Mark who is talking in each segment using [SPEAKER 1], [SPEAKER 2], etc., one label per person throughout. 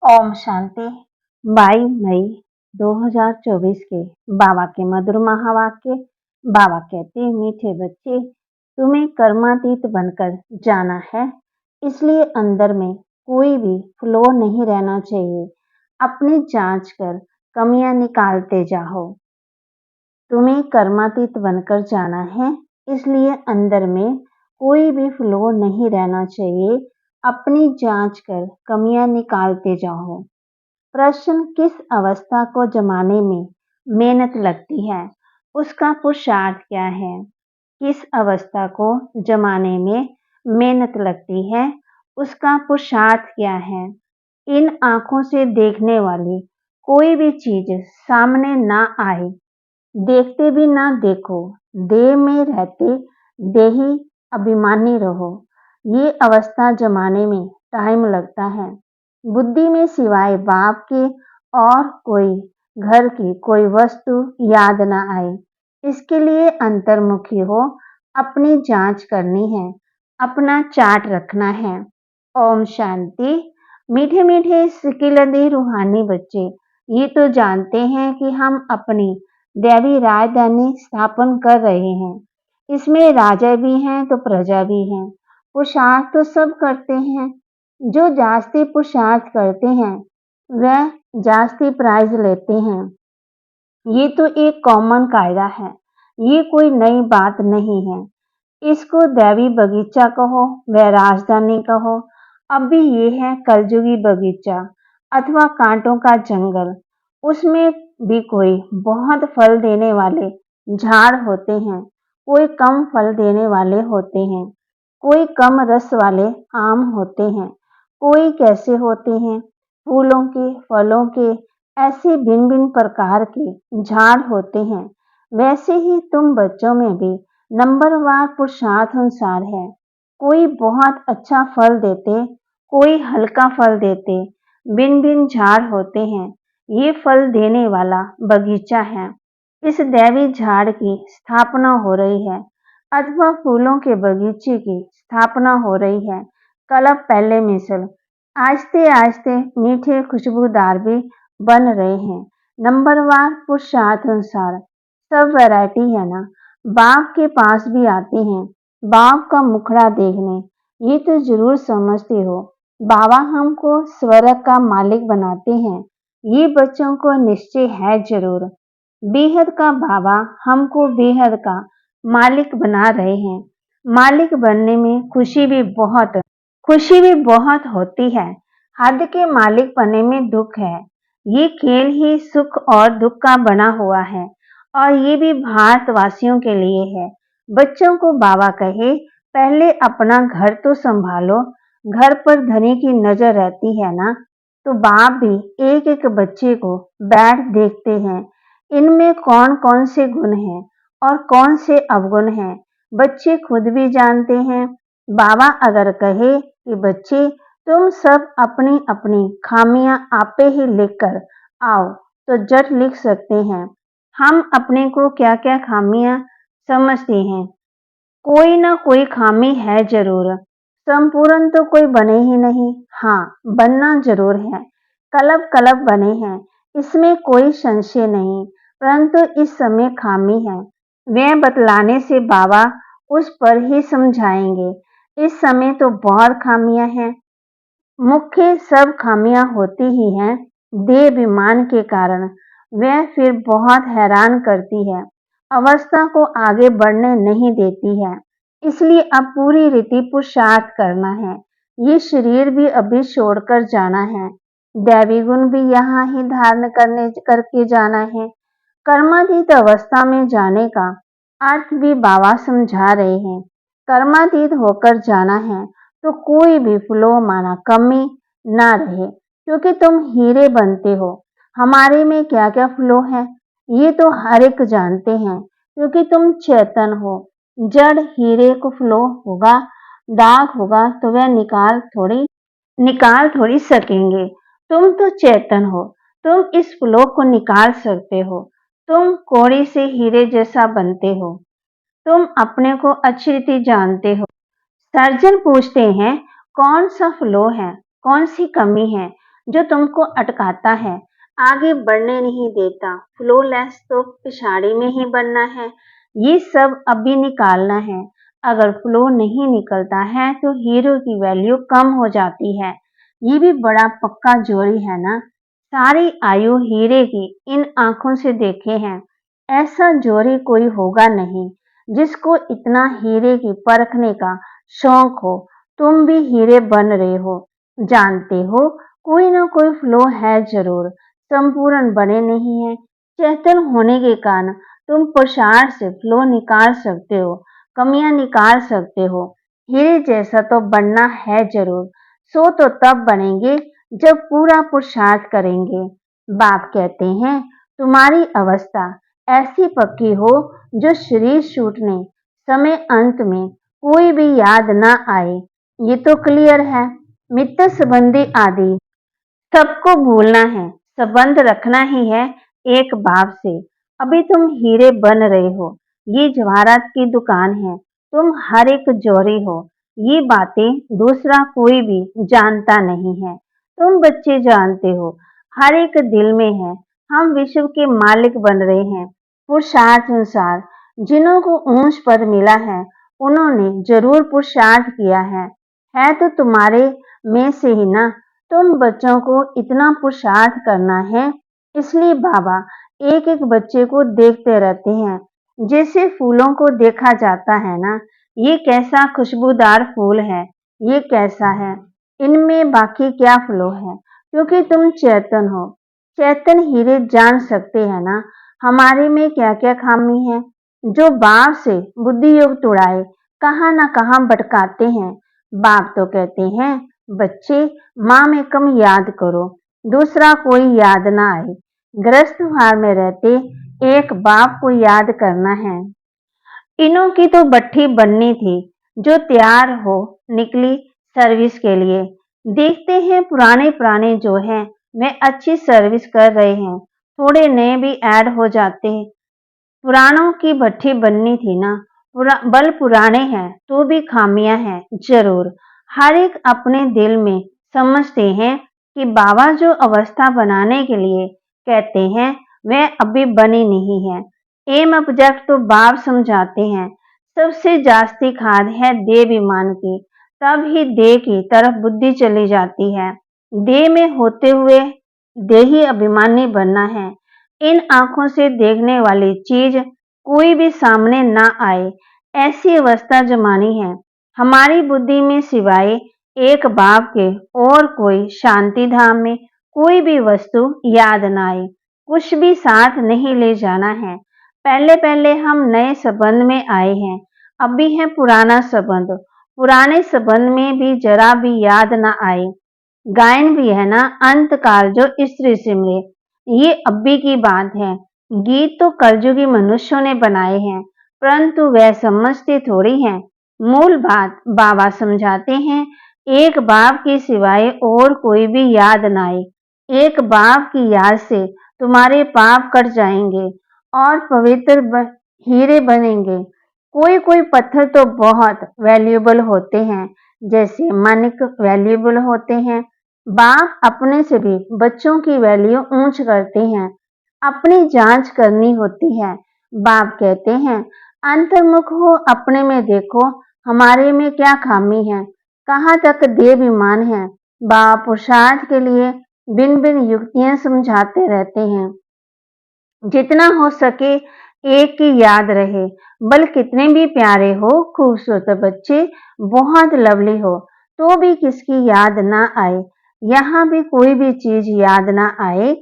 [SPEAKER 1] ओम शांति। 22 मई 2024 के बाबा के मधुर महावाक्य। बाबा कहते हैं, मीठे बच्चे, तुम्हें कर्मातीत बनकर जाना है, इसलिए अंदर में कोई भी फ्लो नहीं रहना चाहिए। अपनी जांच कर कमियां निकालते जाओ। तुम्हें कर्मातीत बनकर जाना है, इसलिए अंदर में कोई भी फ्लो नहीं रहना चाहिए। अपनी जांच कर कमियां निकालते जाओ। प्रश्न, किस अवस्था को जमाने में मेहनत लगती है, उसका पुरुषार्थ क्या है? किस अवस्था को जमाने में मेहनत लगती है, उसका पुरुषार्थ क्या है? इन आंखों से देखने वाली कोई भी चीज सामने ना आए, देखते भी ना देखो, देह में रहते देही अभिमानी रहो। ये अवस्था जमाने में टाइम लगता है। बुद्धि में सिवाय बाप के और कोई घर की कोई वस्तु याद ना आए, इसके लिए अंतर्मुखी हो, अपनी जांच करनी है, अपना चार्ट रखना है। ओम शांति। मीठे मीठे सिकिलंदी रूहानी बच्चे, ये तो जानते हैं कि हम अपनी दैवी राजधानी स्थापन कर रहे हैं। इसमें राजा भी हैं तो प्रजा भी हैं। पुरुषार्थ तो सब करते हैं। जो जास्ती पुरुषार्थ करते हैं वह जास्ती प्राइज लेते हैं। ये तो एक कॉमन कायदा है, ये कोई नई बात नहीं है। इसको दैवी बगीचा कहो, वह राजधानी कहो, अब भी ये है कलयुगी बगीचा अथवा कांटों का जंगल। उसमें भी कोई बहुत फल देने वाले झाड़ होते हैं, कोई कम फल देने वाले होते हैं, कोई कम रस वाले आम होते हैं, कोई कैसे होते हैं, फूलों के, फलों के, ऐसे भिन्न भिन्न प्रकार के झाड़ होते हैं। वैसे ही तुम बच्चों में भी नंबरवार पुरुषार्थ अनुसार है। कोई बहुत अच्छा फल देते, कोई हल्का फल देते, भिन्न भिन्न झाड़ होते हैं। ये फल देने वाला बगीचा है। इस दैवी झाड़ की स्थापना हो रही है अथवा फूलों के बगीचे की स्थापना हो रही है। कल्प पहले मिसल आहिस्ते आहिस्ते मीठे खुशबूदार भी बन रहे हैं। नंबरवार पुरुषार्थ अनुसार सब वैरायटी है ना। बाप के पास भी आते हैं बाप का मुखड़ा देखने। ये तो जरूर समझते हो, बाबा हमको स्वर्ग का मालिक बनाते हैं। ये बच्चों को निश्चय है जरूर। बेहद का बाबा हमको बेहद का मालिक बना रहे हैं। मालिक बनने में खुशी भी बहुत होती है। हद के मालिक बनने में दुख है। ये खेल ही सुख और दुख का बना हुआ है और ये भी भारतवासियों के लिए है। बच्चों को बाबा कहे, पहले अपना घर तो संभालो। घर पर धनी की नजर रहती है ना, तो बाप भी एक एक बच्चे को बैठ देखते हैं, इनमें कौन कौन से गुण हैं और कौन से अवगुण हैं। बच्चे खुद भी जानते हैं। बाबा अगर कहे कि बच्चे तुम सब अपनी अपनी खामियां आपे ही लिख कर आओ, तो जट लिख सकते हैं। हम अपने को क्या क्या खामियां समझते हैं, कोई ना कोई खामी है जरूर। संपूर्ण तो कोई बने ही नहीं, हाँ बनना जरूर है। कलब कलब बने हैं, इसमें कोई संशय नहीं, परंतु इस समय खामी है। वह बतलाने से बाबा उस पर ही समझाएंगे। इस समय तो बहुत खामियां हैं। मुख्य सब खामियां होती ही हैं देह अभिमान के कारण। वह फिर बहुत हैरान करती है, अवस्था को आगे बढ़ने नहीं देती है। इसलिए अब पूरी रीति पुरुषार्थ करना है। ये शरीर भी अभी छोड़कर जाना है। दैवी गुण भी यहाँ ही धारण करके जाना है। कर्मातीत अवस्था में जाने का अर्थ भी बाबा समझा रहे हैं। कर्मातीत होकर जाना है तो कोई भी फ्लो माना कमी ना रहे, क्योंकि तुम हीरे बनते हो। हमारे में क्या क्या फ्लो है ये तो हर एक जानते हैं, क्योंकि तुम चेतन हो। जड़ हीरे को फ्लो होगा, दाग होगा तो वह निकाल थोड़ी सकेंगे। तुम तो चेतन हो, तुम इस फ्लो को निकाल सकते हो। तुम कोड़ी से हीरे जैसा बनते हो। तुम अपने को अच्छी रीति जानते हो। सर्जन पूछते हैं, कौन सा फ्लो है, कौन सी कमी है? जो तुमको अटकाता है, आगे बढ़ने नहीं देता। फ्लोलेस तो पिछाड़ी में ही बनना है, ये सब अभी निकालना है। अगर फ्लो नहीं निकलता है तो हीरो की वैल्यू कम हो जाती है। ये भी बड़ा पक्का जोड़ी है ना। सारी आयु हीरे की इन आंखों से देखे हैं। ऐसा जोड़ी कोई होगा नहीं जिसको इतना हीरे की परखने का शौक हो। तुम भी हीरे बन रहे हो, जानते हो कोई ना कोई फ्लो है जरूर। संपूर्ण बने नहीं है। चेतन होने के कारण तुम पुरुषार्थ से फ्लो निकाल सकते हो, कमियां निकाल सकते हो। हीरे जैसा तो बनना है जरूर। सो तो तब बनेंगे जब पूरा पुरुषार्थ करेंगे। बाप कहते हैं तुम्हारी अवस्था ऐसी पक्की हो जो शरीर छूटने समय अंत में कोई भी याद ना आए। ये तो क्लियर है। मित्र संबंधी आदि सबको भूलना है, संबंध रखना ही है एक बाप से। अभी तुम हीरे बन रहे हो, ये जवाहरात की दुकान है, तुम हर एक जौहरी हो। ये बातें दूसरा कोई भी जानता नहीं है, तुम बच्चे जानते हो। हर एक दिल में है, हम विश्व के मालिक बन रहे हैं। पुरुषार्थ अनुसार जिन्हों को ऊंच पद मिला है, उन्होंने जरूर पुरुषार्थ किया है तो तुम्हारे में से ही ना। तुम बच्चों को इतना पुरुषार्थ करना है, इसलिए बाबा एक एक बच्चे को देखते रहते हैं, जैसे फूलों को देखा जाता है ना। ये कैसा खुशबूदार फूल है, ये कैसा है, इनमें बाकी क्या फ्लो है, क्योंकि तुम चेतन हो। चेतन हीरे जान सकते हैं ना हमारे में क्या क्या खामी है, जो बाप से बुद्धि योग तुड़ाए कहाँ ना कहाँ भटकाते हैं। बाप तो कहते हैं बच्चे माँ में कम याद करो, दूसरा कोई याद ना आए। ग्रस्त भार में रहते एक बाप को याद करना है। इनों की तो भट्ठी बननी थी, जो तैयार हो निकली सर्विस के लिए। देखते हैं पुराने पुराने जो हैं वे अच्छी सर्विस कर रहे हैं, थोड़े नए भी ऐड हो जाते हैं। पुरानों की भट्ठी बननी थी ना। बल पुराने हैं तो भी खामियां हैं जरूर। हर एक अपने दिल में समझते हैं कि बाबा जो अवस्था बनाने के लिए कहते हैं वह अभी बनी नहीं है। एम ऑब्जेक्ट तो बाप समझाते हैं। सबसे जास्ती खाद है देवाभिमान की, तब ही देह की तरफ बुद्धि चली जाती है। देह में होते हुए देही अभिमानी बनना है। इन आंखों से देखने वाली चीज कोई भी सामने ना आए, ऐसी अवस्था जमानी है। हमारी बुद्धि में सिवाय एक बाप के और कोई शांति धाम में कोई भी वस्तु याद ना आए। कुछ भी साथ नहीं ले जाना है। पहले पहले हम नए संबंध में आए हैं, अभी है पुराना संबंध। पुराने संबंध में भी जरा भी याद ना आए। गायन भी है ना, अंत काल जो स्त्री सिमरे, ये अब्बी की बात है। गीत तो कलयुगी मनुष्यों ने बनाए हैं, परंतु वह समझते थोड़ी हैं। मूल बात बाबा समझाते हैं, एक बाप के सिवाय और कोई भी याद ना आए। एक बाप की याद से तुम्हारे पाप कट जाएंगे और पवित्र हीरे बनेंगे। कोई कोई पत्थर तो बहुत वैल्यूएबल होते हैं, जैसे मानिक वैल्यूएबल होते हैं। बाप अपने से भी बच्चों की वैल्यू ऊंच करते हैं। अपनी जांच करनी होती है। बाप कहते हैं अंतर्मुख हो, अपने में देखो हमारे में क्या खामी है, कहाँ तक देवाभिमान है। बाप पुरुषार्थ के लिए बिन बिन युक्तियां समझाते रहते हैं। जितना हो सके एक की याद रहे। बल कितने भी प्यारे हो, खूबसूरत बच्चे बहुत लवली हो, तो भी किसकी याद ना आए। यहाँ भी कोई भी चीज याद ना आए।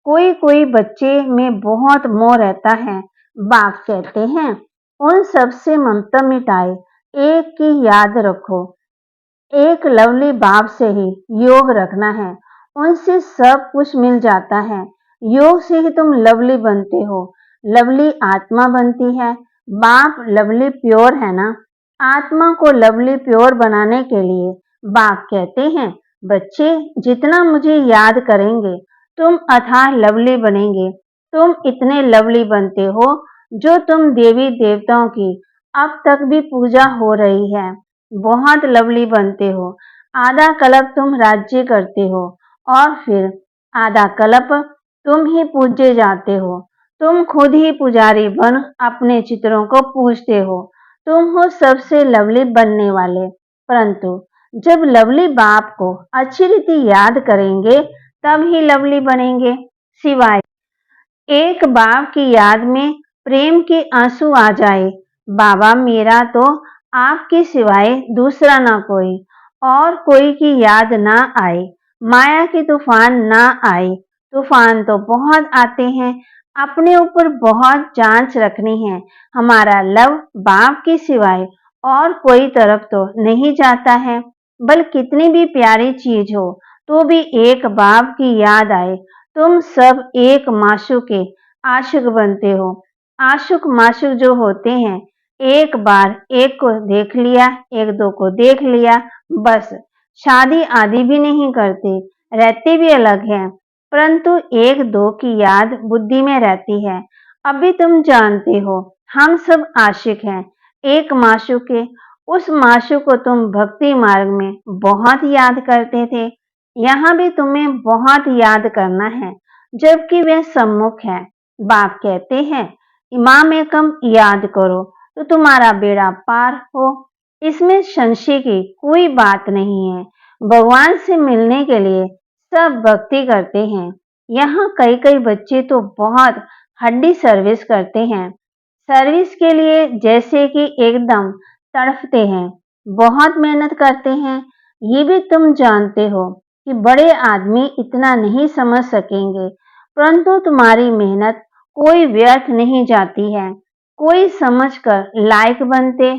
[SPEAKER 1] कोई कोई बच्चे में बहुत मोह रहता है। बाप कहते हैं उन सब से ममता मिटाए, एक की याद रखो। एक लवली बाप से ही योग रखना है, उनसे सब कुछ मिल जाता है। योग से ही तुम लवली बनते हो, लवली आत्मा बनती है। बाप लवली प्योर है ना। आत्मा को लवली प्योर बनाने के लिए बाप कहते हैं बच्चे जितना मुझे याद करेंगे तुम अथाह लवली बनेंगे। तुम इतने लवली बनते हो जो तुम देवी देवताओं की अब तक भी पूजा हो रही है। बहुत लवली बनते हो। आधा कल्प तुम राज्य करते हो और फिर आधा कल्प तुम ही पूजे जाते हो। तुम खुद ही पुजारी बन अपने चित्रों को पूजते हो। तुम हो सबसे लवली बनने वाले। परंतु जब लवली बाप को अच्छी रीति याद करेंगे तब ही लवली बनेंगे। सिवाय एक बाप की याद में प्रेम के आंसू आ जाए, बाबा मेरा तो आपके सिवाय दूसरा ना कोई, और कोई की याद ना आए, माया की तूफान ना आए। तूफान तो बहुत आते हैं, अपने ऊपर बहुत जांच रखनी है। हमारा लव बाप के सिवाय और कोई तरफ तो नहीं जाता है। बल कितनी भी प्यारी चीज हो तो भी एक बाप की याद आए। तुम सब एक माशूक के आशिक बनते हो। आशिक माशूक जो होते हैं, एक बार एक को देख लिया, एक दो को देख लिया, बस शादी आदि भी नहीं करते, रहते भी अलग हैं, परंतु एक दो की याद बुद्धि में रहती है। अभी तुम जानते हो हम सब आशिक हैं, एक माशूक के। उस माशूक को तुम भक्ति मार्ग में बहुत याद करते थे, यहाँ भी तुम्हें बहुत याद करना है, जबकि वह सम्मुख है। बाप कहते हैं इमाम एकम याद करो तो तुम्हारा बेड़ा पार हो। इसमें संशय की कोई बात नहीं है। भगवान से मिलने के लिए सब भक्ति करते हैं। यहाँ कई कई बच्चे तो बहुत हड्डी सर्विस करते हैं, सर्विस के लिए जैसे कि एकदम तड़फते हैं, बहुत मेहनत करते हैं। ये भी तुम जानते हो कि बड़े आदमी इतना नहीं समझ सकेंगे, परंतु तुम्हारी मेहनत कोई व्यर्थ नहीं जाती है। कोई समझकर लायक बनते,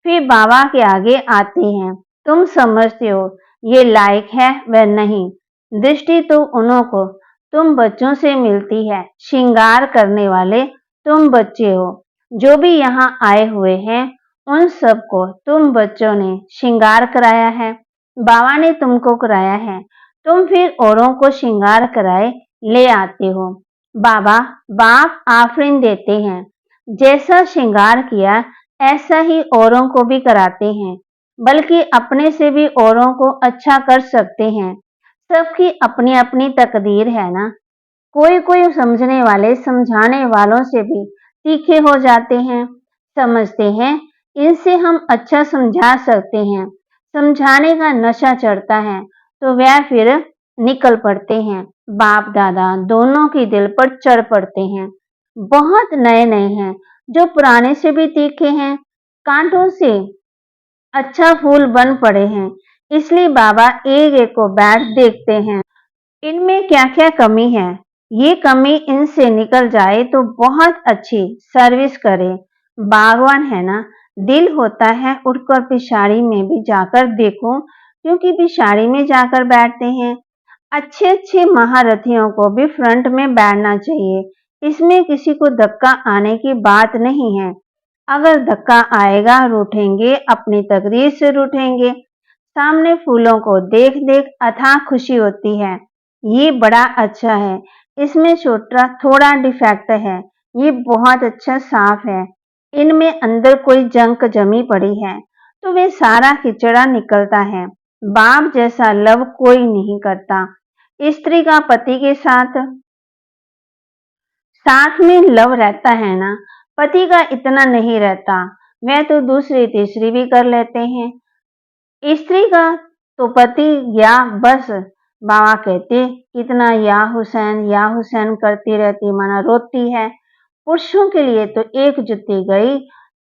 [SPEAKER 1] फिर बाबा के आगे आते हैं। तुम समझते हो ये लायक है वह नहीं, दृष्टि तो उन्हों को तुम बच्चों से मिलती है। श्रृंगार करने वाले तुम बच्चे हो। जो भी यहाँ आए हुए हैं उन सबको तुम बच्चों ने श्रृंगार कराया है, बाबा ने तुमको कराया है। तुम फिर औरों को श्रृंगार कराए ले आते हो। बाबा बाप आफरीन देते हैं, जैसा श्रृंगार किया ऐसा ही औरों को भी कराते हैं, बल्कि अपने से भी औरों को अच्छा कर सकते हैं। सबकी अपनी अपनी तकदीर है ना। कोई कोई समझने वाले समझाने वालों से भी तीखे हो जाते हैं, समझते हैं इनसे हम अच्छा समझा सकते हैं। समझाने का नशा चढ़ता है तो वह फिर निकल पड़ते हैं। बाप दादा दोनों की दिल पर चढ़ पड़ते हैं। बहुत नए नए हैं जो पुराने से भी तीखे हैं, कांटों से अच्छा फूल बन पड़े हैं। इसलिए बाबा एक एक को बैठ देखते हैं, इनमें क्या क्या कमी है। ये कमी इनसे निकल जाए तो बहुत अच्छी सर्विस करे। बागवान है ना, दिल होता है उठकर पिछाड़ी में भी जाकर देखो, क्योंकि पिछाड़ी में जाकर बैठते हैं। अच्छे अच्छे महारथियों को भी फ्रंट में बैठना चाहिए। इसमें किसी को धक्का आने की बात नहीं है। अगर धक्का आएगा रूठेंगे, अपनी तकदीर से रूठेंगे। सामने फूलों को देख देख अथाह खुशी होती है। ये बड़ा अच्छा है, इसमें छोटा थोड़ा डिफेक्ट है, ये बहुत अच्छा साफ है। इनमें अंदर कोई जंक जमी पड़ी है तो वे सारा किचड़ा निकलता है। बाप जैसा लव कोई नहीं करता। स्त्री का पति के साथ साथ में लव रहता है ना, पति का इतना नहीं रहता। वह तो दूसरी तीसरी भी कर लेते हैं। स्त्री का तो पति या बस बाबा कहते कितना या हुसैन करती रहती, माना रोती है। पुरुषों के लिए तो एक जुत्ती गई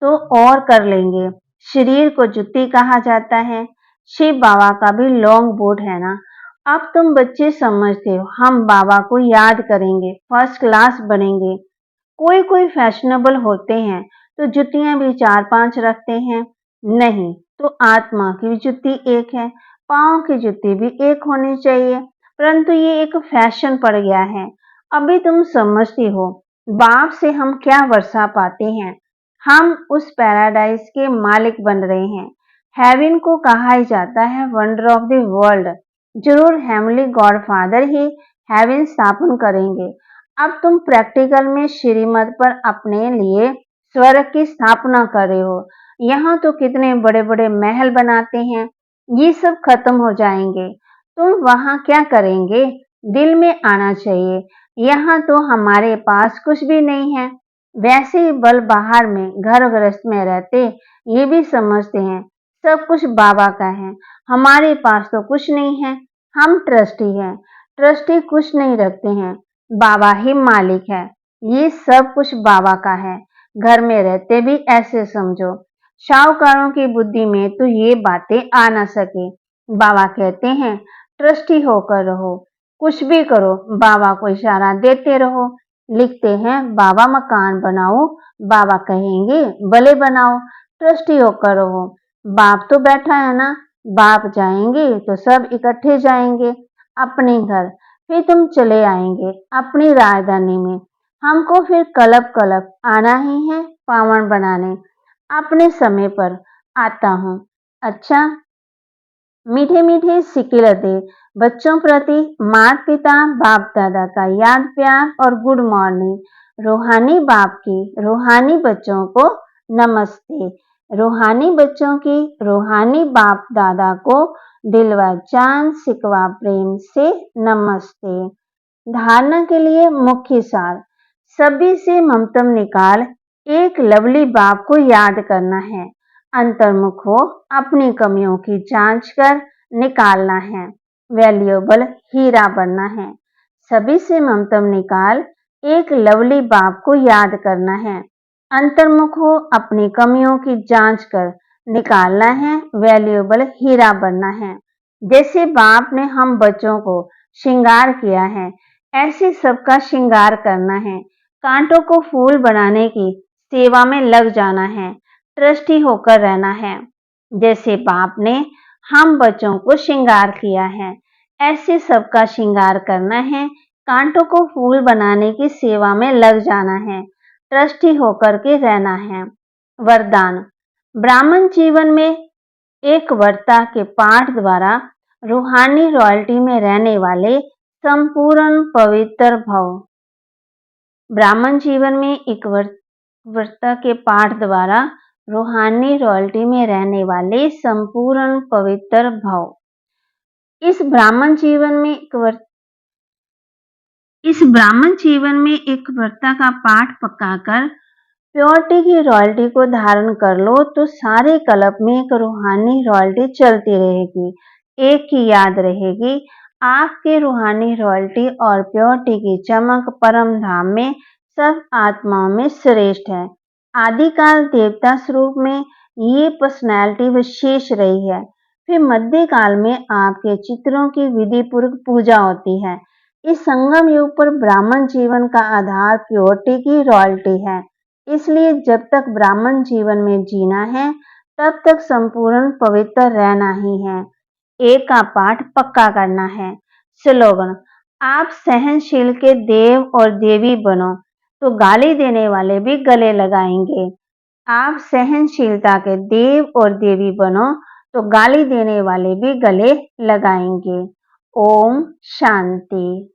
[SPEAKER 1] तो और कर लेंगे। शरीर को जुत्ती कहा जाता है। शिव बाबा का भी लॉन्ग बूट है ना। अब तुम बच्चे समझते हो हम बाबा को याद करेंगे, फर्स्ट क्लास बनेंगे। कोई कोई फैशनेबल होते हैं तो जुतियां भी 4-5 रखते हैं। नहीं तो आत्मा की भी जुत्ती एक है, पाँव की जुत्ती भी एक होनी चाहिए, परंतु ये एक फैशन पड़ गया है। अभी तुम समझती हो बाप से हम क्या वर्षा पाते हैं। हम उस पैराडाइज के मालिक बन रहे हैं। हेवन को कहा ही जाता है वंडर ऑफ द वर्ल्ड। जरूर हेवनली गॉडफादर ही हेवन स्थापन करेंगे। अब तुम प्रैक्टिकल में श्रीमत पर अपने लिए स्वर्ग की स्थापना कर रहे हो। यहाँ तो कितने बड़े बड़े महल बनाते हैं, ये सब खत्म हो जाएंगे। तुम वहाँ क्या करेंगे? दिल में आना चाहिए, यहाँ तो हमारे पास कुछ भी नहीं है। वैसे ही बल बाहर में घर गृहस्थ में रहते ये भी समझते हैं सब कुछ बाबा का है, हमारे पास तो कुछ नहीं है, हम ट्रस्टी हैं। ट्रस्टी कुछ नहीं रखते हैं, बाबा ही मालिक है, ये सब कुछ बाबा का है। घर में रहते भी ऐसे समझो। शाहूकारों की बुद्धि में तो ये बातें आ ना सके। बाबा कहते हैं ट्रस्टी होकर रहो, कुछ भी करो, बाबा को इशारा देते रहो। लिखते हैं बाबा मकान बनाओ, बाबा कहेंगे भले बनाओ, ट्रस्टी होकर रहो। बाप तो बैठा है ना, बाप जाएंगे तो सब इकट्ठे जाएंगे अपने घर, फिर तुम चले आएंगे अपनी राजधानी में। हमको फिर कलब कलब आना ही है पावन बनाने। अपने समय पर आता हूँ। अच्छा, मीठे मीठे सिकिलते बच्चों प्रति माता पिता बाप दादा का याद प्यार और गुड मॉर्निंग। रूहानी बाप की रूहानी बच्चों को नमस्ते। रूहानी बच्चों की रूहानी बाप दादा को दिलवा जान सिकवा प्रेम से नमस्ते। धारणा के लिए मुख्य सार। सभी से ममतम निकाल एक लवली बाप को याद करना है। अंतर्मुख हो अपनी कमियों की जांच कर निकालना है। वैल्यूएबल हीरा बनना है। सभी से ममतम निकाल एक लवली बाप को याद करना है। अंतर्मुख हो अपनी कमियों की जांच कर निकालना है। वैल्यूएबल हीरा बनना है। जैसे बाप ने हम बच्चों को श्रृंगार किया है, ऐसे सबका श्रृंगार करना है। कांटों को फूल बनाने की सेवा में लग जाना है। ट्रस्टी होकर रहना है। जैसे बाप ने हम बच्चों को श्रृंगार किया है, ऐसे सबका श्रृंगार करना है। कांटों को फूल बनाने की सेवा में लग जाना है। ट्रस्टी होकर के रहना है। वरदान। ब्राह्मण जीवन में एक वर्ता के पाठ द्वारा रूहानी रॉयल्टी में रहने वाले संपूर्ण पवित्र भव। ब्राह्मण जीवन में एक वर्ता के पाठ द्वारा रूहानी रॉयल्टी में रहने वाले संपूर्ण पवित्र भव। इस ब्राह्मण जीवन में एक वर्ता का पाठ पकाकर प्योरिटी की रॉयल्टी को धारण कर लो तो सारे कल्प में एक रूहानी रॉयल्टी चलती रहेगी, एक की याद रहेगी। आपके रूहानी रॉयल्टी और प्योरिटी की चमक परम धाम में सब आत्माओं में श्रेष्ठ है। आदिकाल देवता स्वरूप में ये पर्सनैलिटी विशेष रही है। फिर मध्यकाल में आपके चित्रों की विधि पूर्वक पूजा होती है। इस संगम युग पर ब्राह्मण जीवन का आधार प्योरिटी की रॉयल्टी है। इसलिए जब तक ब्राह्मण जीवन में जीना है तब तक संपूर्ण पवित्र रहना ही है। एक का पाठ पक्का करना है। स्लोगन। आप सहनशील के देव और देवी बनो तो गाली देने वाले भी गले लगाएंगे। आप सहनशीलता के देव और देवी बनो तो गाली देने वाले भी गले लगाएंगे। ओम शांति।